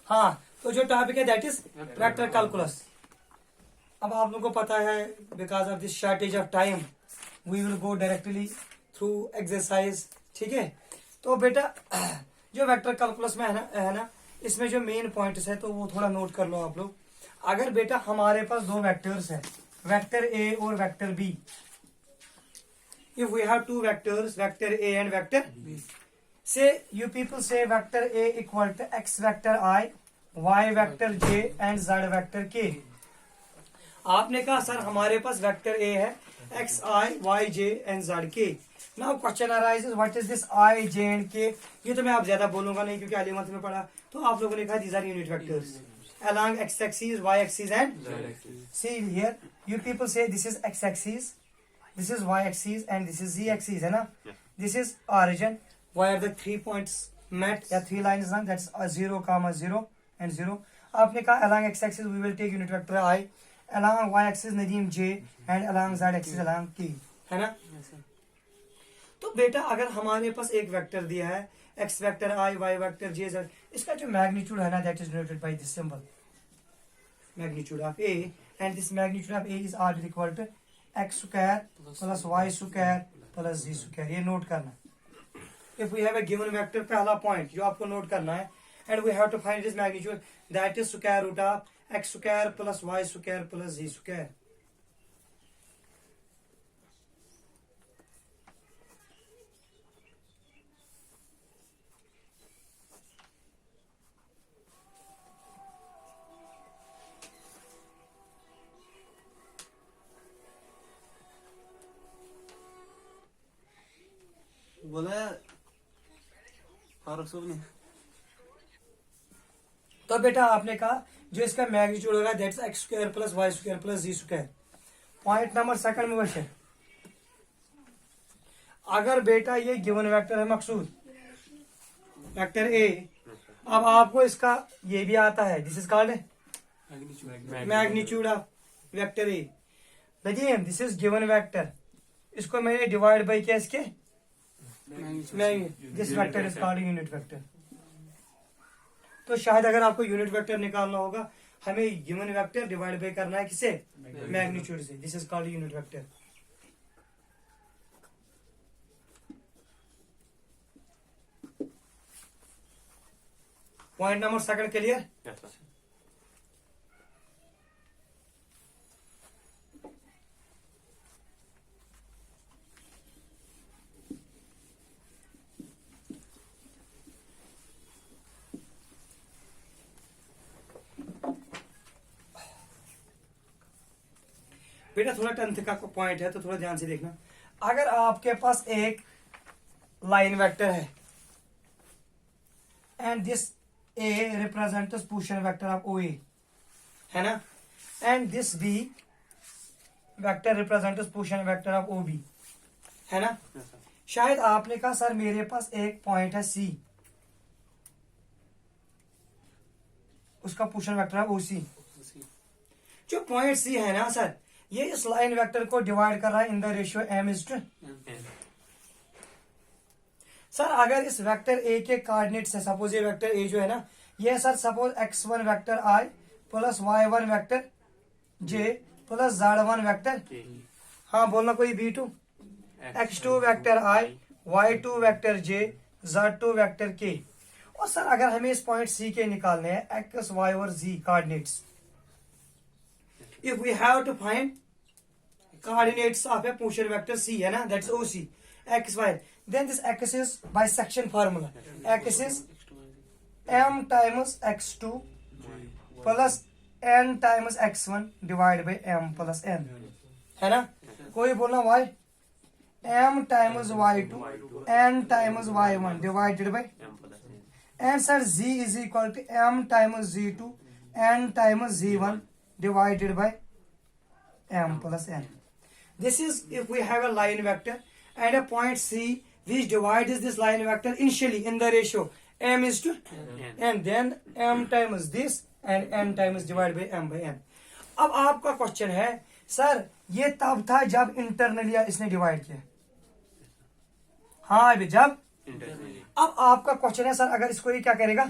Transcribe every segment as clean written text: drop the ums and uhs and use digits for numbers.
हाँ, तो जो टॉपिक है दैट इज वेक्टर कैलकुलस। अब आप लोगों को पता है because of this shortage of time we will go directly through exercise. ठीक है, तो बेटा जो वेक्टर कैलकुलस में है ना इसमें जो मेन पॉइंट्स है तो वो थोड़ा नोट कर लो आप लोग। अगर बेटा हमारे पास दो वेक्टर्स है, वेक्टर ए और vector B, if we have two vectors vector A and vector B, say you people say vector a equal to x vector I, y vector j and z vector k। आपने कहा sir हमारे पास vector a है x I y j and z k। Now question arises what is this I j and k। ये तो मैं आप ज्यादा बोलूंगा नहीं क्योंकि अली मंथ में पढ़ा, तो आप लोगों ने कहा these are unit vectors along x axis y axis and z axis। see here you people say this is x axis, this is y axis and this is z axis है ना। this is origin where the 3 points met या 3 lines run, that's 0, 0 and 0। आपने कहा along x axis we will take unit vector I, along y axis Nadeem j and along z axis along k, है ना। तो बेटा अगर हमारे पास एक वेक्टर दिया है x vector I, y vector j z, इसका जो मैग्नीट्यूड है ना that is denoted by this symbol magnitude of a, and this magnitude of a is always equal to x square plus y square plus z square। ये note करना। If we have a given vector, पहला point जो आपको note करना है, and we have to find its magnitude, that is square root of x square plus y square plus z square। बोला फारूक साहब ने। तो बेटा आपने कहा जो इसका मैग्नीट्यूड होगा that's x square plus y square plus z square. Point number second में बचे, अगर बेटा ये गिवन वेक्टर है मकसूद वेक्टर ए, अब आपको इसका ये भी आता है, this is called magnitude of vector A. Nazim this is given vector, इसको मैंने डिवाइड बाई किया इसके this vector is called unit vector. तो शायद अगर आपको यूनिट वेक्टर निकालना होगा हमें गिवन वेक्टर डिवाइड बाय करना है किसे, मैग्नीट्यूड से। This is called unit vector. Point number second clear. बेटा थोड़ा टेंथ का पॉइंट है तो थोड़ा ध्यान से देखना। अगर आपके पास एक लाइन वेक्टर है and this A represents position vector of O A, है ना, and this B vector represents position vector of O B, है ना। शायद आपने कहा सर मेरे पास एक पॉइंट है सी, उसका पोजीशन वेक्टर है ओ सी। जो पॉइंट सी है ना सर, ये इस लाइन वेक्टर को डिवाइड कर रहा है in the ratio m is to. Sir अगर इस वेक्टर a के कोऑर्डिनेट्स है, सपोज ये वेक्टर a जो है ना, ये sir suppose x1 vector I plus y1 vector j plus z1 vector, हाँ बोलना कोई b2, x2 vector I, y2 vector j, z2 vector k। और सर अगर हमें इस पॉइंट c के निकालने हैं x, y और z coordinates, if we have to find coordinates of a position vector c, है ना, that's OC, x, y, then this x is bisection formula, x is m times x2 plus n times x1 divided by m plus n, है ना। कोई बोलना y, m times y2 n times y1 divided by, and sir z is equal to m times z2 n times z1 divided by m plus n। This is if we have a line vector and a point C which divides this line vector initially in the ratio m is to n, then m times this and n times divided by m by n। अब आपका question है sir ये तब था जब internally इसने divide किया, हाँ अभी जब। अब आपका क्वेश्चन है सर अगर इसको ये क्या करेगा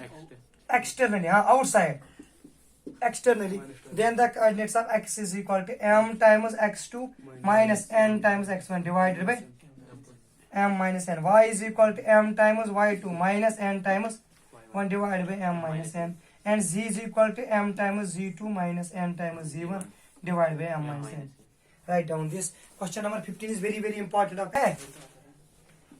externally, outside, externally, then the coordinates of x is equal to m times x2 minus n times x1 divided by m minus n. Y is equal to m times y2 minus n times 1 divided by m minus n. And z is equal to m times z2 minus n times z1 divided by m minus n. Write down this. Question number 15 is very very important है.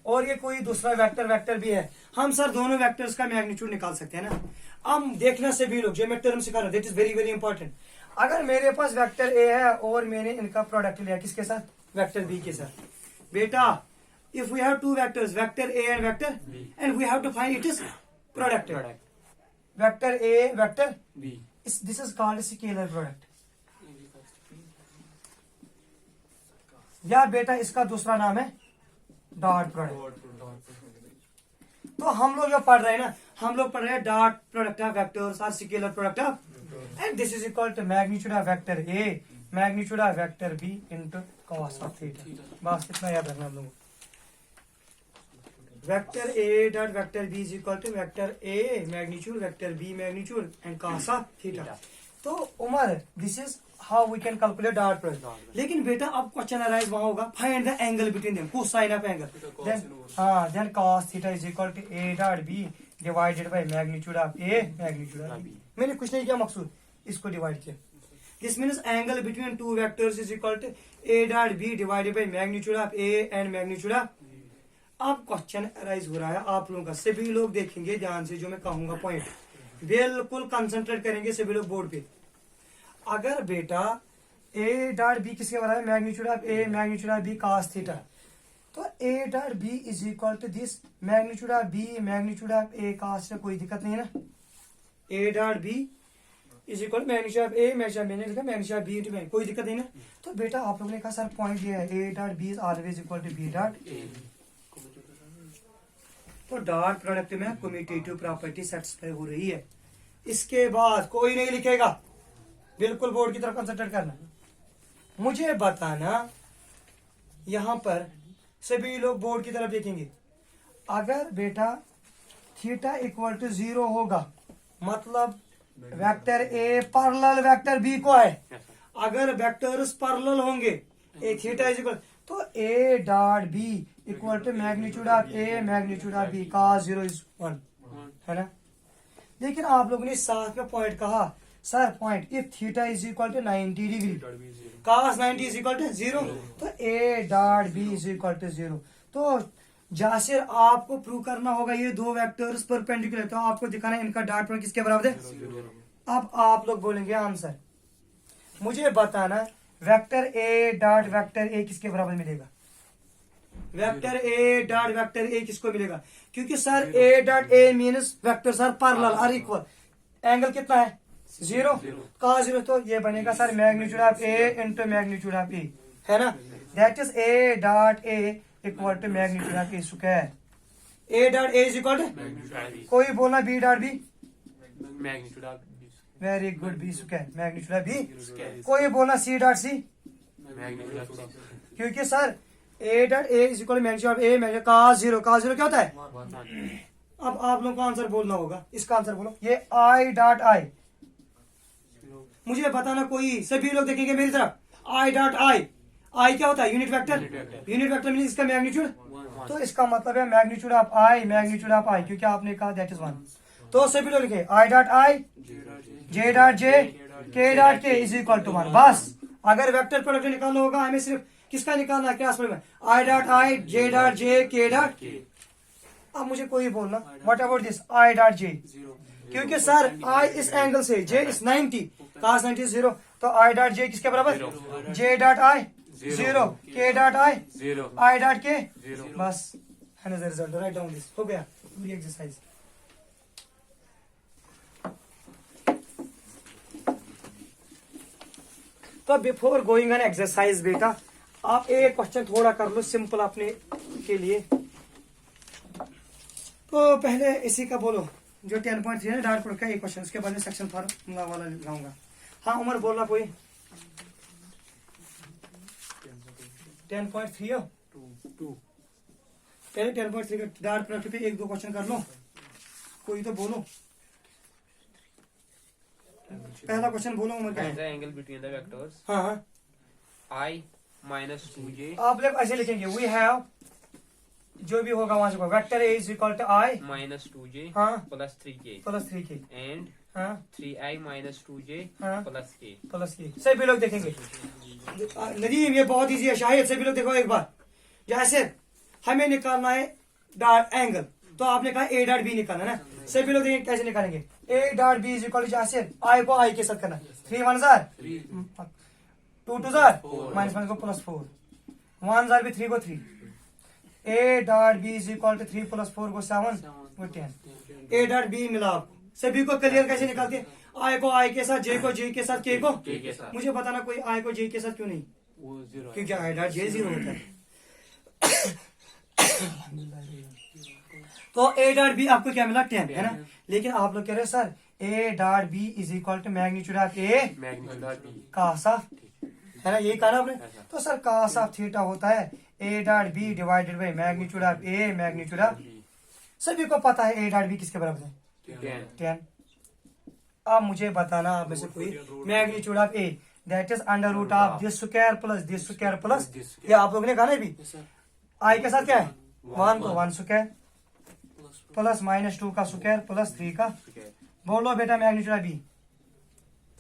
और ये कोई दूसरा vector भी है. हम sir दोनों vectors का मैग्नीट्यूड निकाल सकते हैं ना. हम देखना से भी लोग जो मैं टर्म सिखा रहा हूं, that is very very important. अगर मेरे पास वेक्टर ए है और मैंने इनका प्रोडक्ट लिया किसके साथ, वेक्टर बी के साथ. बेटा if we have two vectors, vector a and vector b, and we have to find its product. Vector a, vector b. This is called a scalar product. या बेटा इसका दूसरा नाम है डॉट प्रोडक्ट. तो हम लोग जो पढ़ रहे हैं ना, हम लोग पढ़ रहे हैं डॉट प्रोडक्ट ऑफ वेक्टर्स और scalar product of, and this is equal to magnitude of vector A magnitude of vector B into cos of theta. बस इतना याद रखना हम लोगों को. Vector A dot vector B is equal to vector A magnitude vector B magnitude and cos of theta. तो Umar this is how we can calculate dot product. लेकिन बेटा अब क्वेश्चन अराइज वहां होगा, find the angle between them, cosine of angle. Then cos theta is equal to A dot B divided by magnitude of A magnitude of B. मैंने कुछ नहीं किया, मकसूद इसको डिवाइड किया. This means angle between two vectors is equal to A dot B divided by magnitude of A and magnitude of. अब question arise हो रहा है आप लोगों का, सभी लोग देखेंगे ध्यान से जो मैं कहूंगा पॉइंट, बिल्कुल कंसंट्रेट करेंगे सभी लोग बोर्ड पे. अगर बेटा ए डॉट बी किसके बराबर है, magnitude of A magnitude of B cos theta, तो A dot B is equal to this magnitude of B magnitude of A cos से कोई दिक्कत नहीं है ना. A dot B is equal magnitude of A magnitude of B, कोई दिक्कत नहीं ना. तो बेटा आप लोगों ने कहा सर पॉइंट दिया है A dot B is always equal to B dot A. तो डॉट प्रोडक्ट में कम्यूटेटिव प्रॉपर्टी सेटिस्फाई हो रही है. इसके बाद कोई नहीं लिखेगा, बिल्कुल बोर्ड की तरफ कंसंट्रेट करना. मुझे बताना, यहां पर सभी लोग बोर्ड की तरफ देखेंगे. अगर बेटा थीटा इक्वल टू 0 होगा मतलब vector A parallel vector B को है. अगर वेक्टर्स पैरेलल होंगे ए थीटा इज इक्वल, तो A dot B equal to magnitude of A magnitude of B cos 0 is 1 है ना. लेकिन आप लोगों ने साथ में पॉइंट कहा, sir point if theta is equal to 90 degree cos 90 is equal to 0, तो A dot B is equal to 0. तो जासिर आपको प्रूव करना होगा ये दो वेक्टर्स परपेंडिकुलर, तो आपको दिखाना है इनका डॉट प्रोडक्ट किसके बराबर है. अब आप लोग बोलेंगे आंसर, मुझे बताना vector A dot vector A किसके बराबर मिलेगा. Vector A dot vector A किसको मिलेगा, क्योंकि sir A dot A means vectors are parallel are equal. Angle कितना है 0 cos 0, तो ये बनेगा sir magnitude of A into magnitude of A है ना. That is A dot A equal to magnitude of A square. A dot A is equal to, कोई बोलना B dot B magnitude of very good B square magnitude of B. कोई बोलना C dot C magnitude of क्योंकि sir A dot A is equal magnitude of A magnitude cos 0 क्या होता है. अब आप लोगों को आंसर बोलना होगा, इसका आंसर बोलो. ये आई डॉट आई, मुझे बताना कोई, सभी लोग देखेंगे मेरी तरफ. आई डॉट आई, आई क्या होता है unit vector. Unit vector mean इसका मैग्नीट्यूड, तो इसका मतलब है magnitude of I magnitude of I, क्योंकि आपने कहा दैट इज 1. तो सभी लोग लिखे I dot I J dot J के डॉट के इज इक्वल टू 1. बस अगर वेक्टर प्रोडक्ट निकालना होगा हमें सिर्फ किसका निकालना है क्लास में, I dot I J dot J के डॉट के. अब मुझे कोई बोलना what about this I dot J, क्योंकि सर आई इस एंगल से जे इस 90 cos 90 0, तो आई डॉट जे किसके बराबर जे डॉट आई 0 के डॉट आई 0 आई डॉट के. बस है ना रिजल्ट. राइट डाउन दिस, हो गया पूरी एक्सरसाइज. तो बिफोर गोइंग ऑन एक्सरसाइज बेटा आप एक क्वेश्चन थोड़ा कर लो सिंपल अपने के लिए. तो पहले इसी का बोलो जो 10.3 है डॉट प्रोडक्ट का एक क्वेश्चन, उसके बाद में सेक्शन फार्मूला वाला लाऊंगा. हाँ उमर बोलना कोई 10.3 हो पहले 10.3 का डॉट प्रोडक्ट पे एक दो क्वेश्चन कर लो, कोई तो बोलो. पहला क्वेश्चन बोलो उमर क्या Find the है? angle between the vectors हाँ हाँ I minus 2j आप लोग ऐसे लिखेंगे वी हैव जो भी होगा वहां से vector A is equal to I minus 2j हाँ plus 3k plus 3k and हाँ 3i minus 2j हाँ plus k. प्लस के सभी लोग देखेंगे नदीम ये बहुत इजी है शायद सभी लोग देखो एक बार जैसे हमें निकालना है डॉट एंगल तो आपने कहा ए डॉट बी निकालना है ना सभी लोग देखेंगे कैसे निकालेंगे A dot B is equal to जैसे आई को आई के साथ करना 3 1 जार 2 2 जार माइनस 1 को प्लस 4 1 जार भी 3 को 3 A dot B is equal to 3 plus 4 को 7 को 10 ए डॉट बी मिला आपको सभी को क्लियर कैसे निकालते हैं आई को आई के साथ जे को जे के साथ के को K के साथ मुझे बताना कोई आई को जे के साथ क्यों नहीं वो 0 है. क्योंकि आई डॉट जे 0 होता है तो ए डॉट बी आपको क्या मिला 10 है ना लेकिन आप लोग कह रहे हैं sir A dot B is equal to magnitude of A Magnitude of b. Cos of है ना यही कहा ना आपने ऐसा. तो सर कास ऑफ थीटा होता है A dot B divided by magnitude of A magnitude of B. सभी को पता है ए डॉट बी किसके बराबर है 10. 10 अब मुझे बताना आप में से कोई magnitude of A that is under root of this square plus ये आप लोगों ने कहा ना भी आई के साथ क्या है 1 तो 1 स्क्वायर प्लस माइनस 2 का स्क्वायर प्लस 3 का Square. बोलो बेटा मैग्नीट्यूड ऑफ बी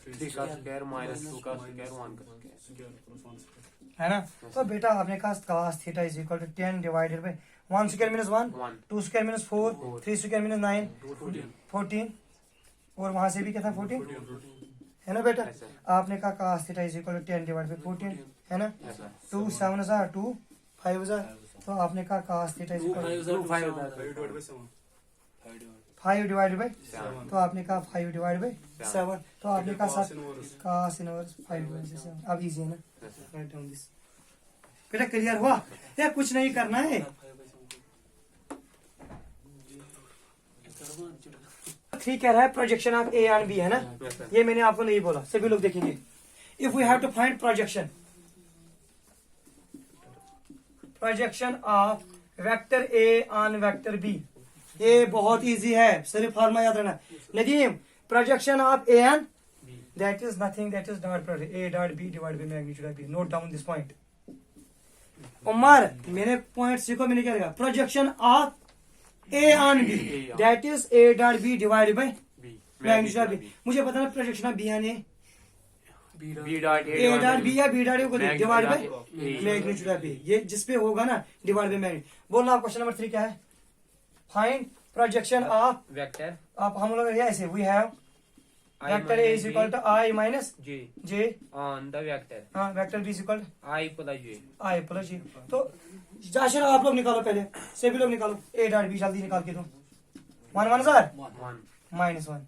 3 का square minus 2 का square 1 का square. है ना तो बेटा आपने कहा cos theta is equal to 10 divided by 1 square minus 1 1. 2 square minus 4 3 square minus 9 14 और वहां से भी क्या था 14 है ना बेटा ऐसा. आपने कहा cos theta is equal to 10 divide by 14 है ना ऐसा. 2 7 जार 2 5 जार तो आपने कहा cos theta is equal 5 divided by 7. तो आपने कहा 5 डिवाइड बाय 7 तो आपने कहा cos इनवर्स 5 डिवाइड बाय 7 अब इजी है ना ऐसा. राइट डाउन दिस बेटा क्लियर हुआ या कुछ नहीं करना है ठीक कह रहा है projection of A and B है ना ऐसा. ये मैंने आपको नहीं बोला सभी लोग देखेंगे if we have to find projection of vector A on vector B ये बहुत इजी है सिर्फ फॉर्मूला याद रखना Nadeem projection of A and B. That is nothing that is dot product A dot B divide by magnitude of B note down this point Umar मैंने point सीखो मैंने क्या लिखा projection of A on B A on that is A dot B divide bye B. Magnitude of Magnitude B of B. मुझे बताना projection of B यानी B dot A dot B या B dot A को Magnitude divide of by A. Magnitude of B ये जिसपे होगा ना divide by magnitude बोलना क्वेश्चन नंबर 3 क्या है फाइंड प्रोजेक्शन ऑफ Vector आप हम लोग ऐसे we have I vector A minus is equal J to I minus J J on the vector हाँ vector B is equal I plus J. I plus G तो जाशिर आप लोग निकालो पहले सभी लोग निकालो ए डॉट बी जल्दी निकाल के दो 1 1 जार 1. Minus 1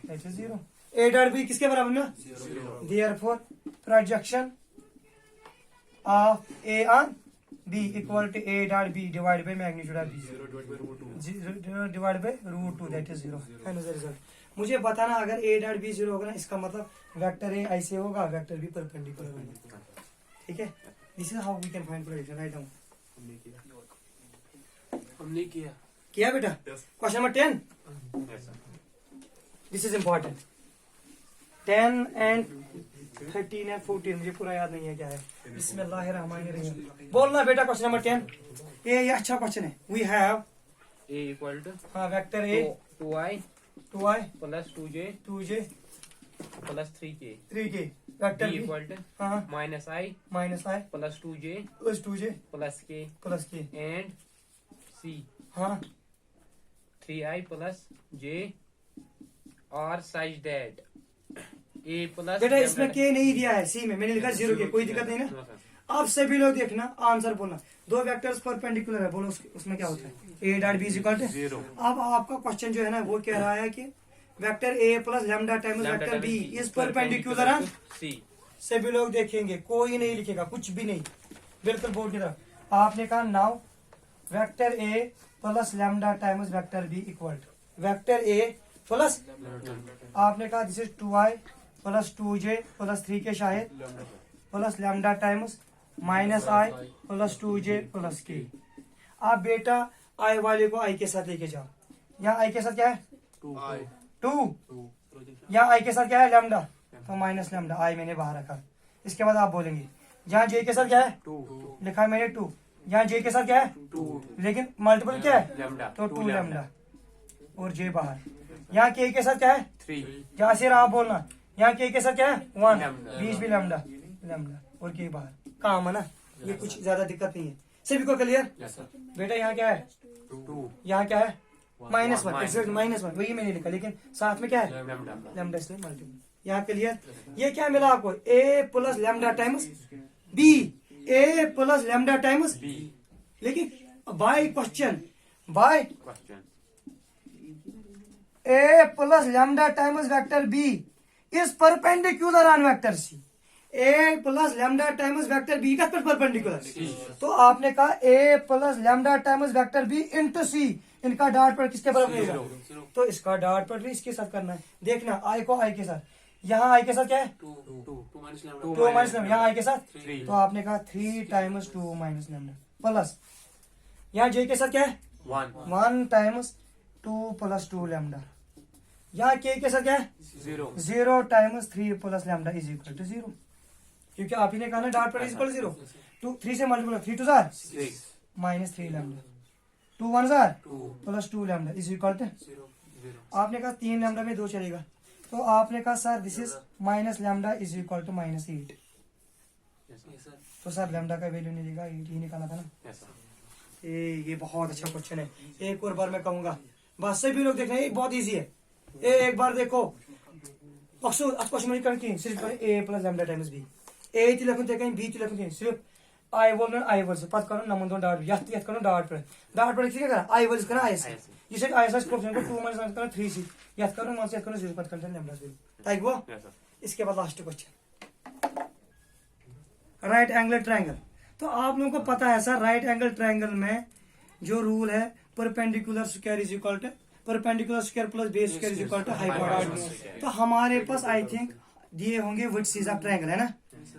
that is 0 A dot B किसके बराबर में therefore projection of A on B equal to A dot B divide by magnitude of B divide by root 2 that is 0 final result मुझे बताना अगर ए डॉट बी 0 होगा ना इसका मतलब वेक्टर ए ऐसे होगा वेक्टर बी परपेंडिकुलर होगा ठीक है this is how we can find projection right down हमने किया. किया बेटा क्वेश्चन नंबर 10 ऐसा. This is important 10 and 13 and 14 मुझे पूरा याद नहीं है क्या है बिस्मिल्लाहिर्रहमानिर्रहीम बोलना बेटा क्वेश्चन नंबर 10 ये अच्छा क्वेश्चन है we have A equal to हाँ vector A 2i 2i plus 2j 2j plus 3k. 3k B vector B equal to हाँ minus I minus I plus 2j plus 2j plus k plus K and C हाँ 3i plus j are such that A plus बेटा इसमें के नहीं दिया है सी में मैंने लिखा 0 के कोई दिक्कत नहीं ना आप सभी लोग देखना आंसर बोलना दो वेक्टर्स परपेंडिकुलर है बोलो उसमें क्या होता है A dot B is equal to 0. अब आपका क्वेश्चन जो है ना वो कह रहा है कि vector A plus lambda times vector B is perpendicular on C. सभी लोग देखेंगे कोई नहीं लिखेगा कुछ भी नहीं बिल्कुल बोर्ड की तरफ आपने कहा now vector A plus lambda times vector B equal to vector A plus आपने कहा this is 2i plus 2j plus 3k शायद प्लस लैम्डा टाइम्स माइनस आई प्लस 2j प्लस के आप बेटा आई वाले को आई के साथ लेके जाओ यहाँ आई के साथ क्या है 2, यहाँ आई के साथ क्या है लैम्डा, तो माइनस लैम्डा, आई मैंने बाहर रखा। इसके बाद आप बोलेंगे यहाँ जे के साथ क्या है, 2 लिखा है मैंने 2, यहाँ जे के साथ क्या है 2 लेकिन मल्टीपल क्या है, लैम्डा तो 2 लैम्डा और जे बाहर। यहाँ के के साथ क्या है, 3 यहाँ से आप बोलना, यहाँ के साथ क्या है 1, लैम्डा। बीच भी लैम्डा लैम्डा और के बाहर, काम है ना, ये कुछ ज्यादा दिक्कत नहीं है, सभी को क्लियर। यस सर बेटा यहाँ क्या है 2 यहाँ क्या है -1, Minus एक्सेक्ट -1 वही मैंने लिखा, लेकिन साथ में क्या है लैम्डा लैम्डा, इसलिए मल्टीपल। यहाँ क्लियर। ये क्या मिला आपको, a plus lambda times b, a plus lambda times B लेकिन by question, by question a plus lambda times vector b is perpendicular on vector c, a plus lambda times vector b का perpendicular. तो आपने कहा a plus lambda times vector b into c, इनका dot पर किसके बराबर होगा, तो इसका डॉट पर भी इसके साथ करना है। देखना आई को आई के साथ, यहाँ आई के साथ क्या है 2 माइनस 2 माइनस लैम्डा, यहाँ आई के साथ 3 तो आपने कहा 3 टाइम्स 2 माइनस लैम्डा प्लस, यहाँ जे के साथ क्या है 1 1 टाइम्स 2 प्लस 2 लैम्डा, यहाँ के साथ क्या है 0 0 times 3 plus lambda is equal to 0, क्योंकि आप ही ने कहा ना डॉट पर इज इक्वल टू 0, 2 3 से मल्टीपल 3 2 जार 6 माइनस 3 लैम्डा, 2 1 जार 2 plus 2 lambda is equal to, 0 आपने कहा 3 लैम्डा में 2 चलेगा, तो आपने कहा sir this is minus lambda is equal to -8, तो सर लैम्डा का वैल्यू नहीं देगा 8 ही निकाला था ना। यस सर ये बहुत अच्छा क्वेश्चन है, एक और बार मैं कहूंगा, बस सभी लोग देख रहे हैं, बहुत इजी है, एक बार देखो मकसूद क्वेश्चन करके सिर्फ ए प्लस लैम्डा टाइम्स बी, ए ती लेखन कहीं बी ती लेखन सिर्फ आई बोल से पत करो नमन डॉट यथ करो डॉट पर क्या करा आई बोल करा आई से ये से आई से क्वेश्चन को 2 माइनस करो 3 सी यथ करो मन से यथ करो 0 पत करते लैम्डा से ताकि वो। यस सर इसके बाद last question right angle triangle. तो आप लोगों को पता है सर राइट एंगल ट्रायंगल में जो रूल है perpendicular square is equal to perpendicular square plus base square is equal to hypotenuse. तो हमारे पास आई थिंक दिए होंगे वर्टिसेस ऑफ ट्रायंगल, है ना,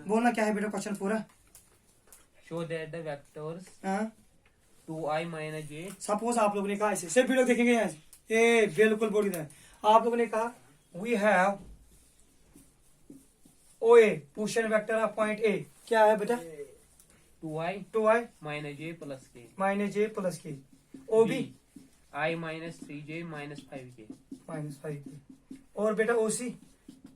बोलना क्या है बेटा क्वेश्चन पूरा। Show that the vectors हाँ 2i minus j सपोज आप लोगों ने कहा ऐसे सिर्फ वीडियो देखेंगे यहाँ से, ए बिल्कुल बोल रहा है, आप लोगों ने कहा we have O A position vector of point A, क्या है बेटा 2i 2i minus j plus k minus J plus K, O B i minus 3j minus 5k -5 और बेटा ओ सी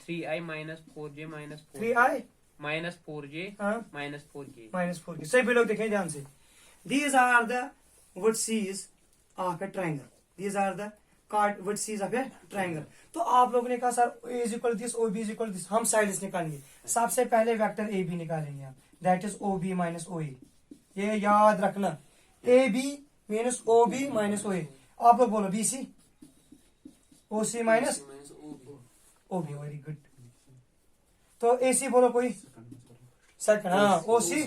3i minus 4j minus 4 3i minus 4j हाँ minus 4k -4 के, सभी लोग देखें ध्यान से, these are the vertices of a triangle, these are the vertices of a triangle. तो आप लोगों ने कहा sir A is equal this O B is equal this, हम साइड्स निकालेंगे, सबसे पहले वेक्टर ए बी निकालेंगे हम, that is O B minus O A, ये याद रखना, A B minus O B minus O A, आप लोग बोलो B C O C minus O B, very good. तो ए सी बोलो कोई सेकंड, हाँ ओ सी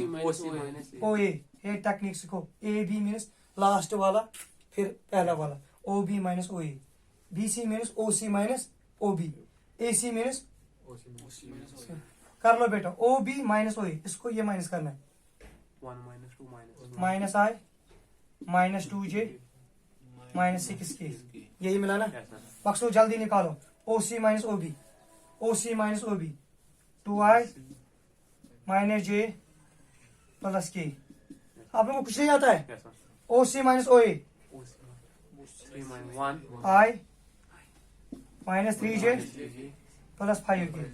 ओ ए, ये टेक्निक सीखो, ए बी मीन्स लास्ट वाला फिर पहला वाला, ओ बी माइनस ओ ए, बी सी मीन्स ओ सी माइनस ओ बी, ए सी मीन्स कर लो बेटा ओ बी माइनस ओ ए, इसको ये माइनस करना है, 1 minus 2 minus minus I minus 2j minus 6k, यही मिला ना। यस सर मकसूद जल्दी निकालो, O C minus O B, O C minus O B 2i minus J plus K, आप लोगों को कुछ नहीं आता है, yes sir O C minus O A 3 minus 1 I minus 3j plus 5k,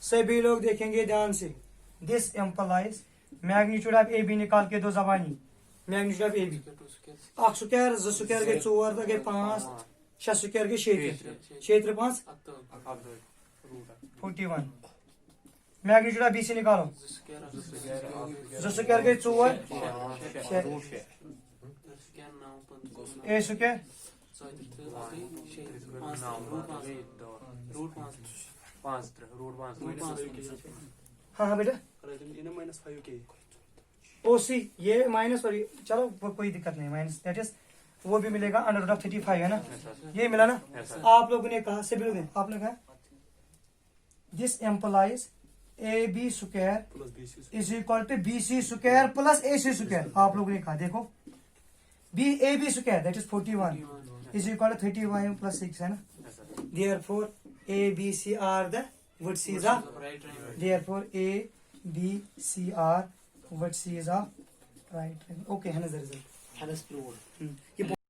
सभी लोग देखेंगे ध्यान से, this implies magnitude of A B निकाल के दो जबानी, मैग्नीट्यूड ऑफ ए बी अख स्क्वायर ज स्क्वायर गए 4 गए 5 6 स्क्वायर गए 6 5 41, मैग्नीट्यूड ऑफ बी से निकालो, ज स्क्वायर गए 4 ए स्क्वायर हाँ हाँ बेटा ओ सी ये माइनस और चलो वो कोई दिक्कत नहीं, माइनस दैट इज वो भी मिलेगा अंडर रूट ऑफ 35 है ना, ये मिला ना। आप लोगों ने कहा सभी लोग आपने कहा this implies A B square is equal to B C square plus A C square, आप लोगों ने कहा देखो B A B square that is 41 is equal to 35 plus 6 है ना, therefore A, B, C are the vertices of, therefore A, B, C are vertices of right triangle. Okay, hence the result. Hence proved. ये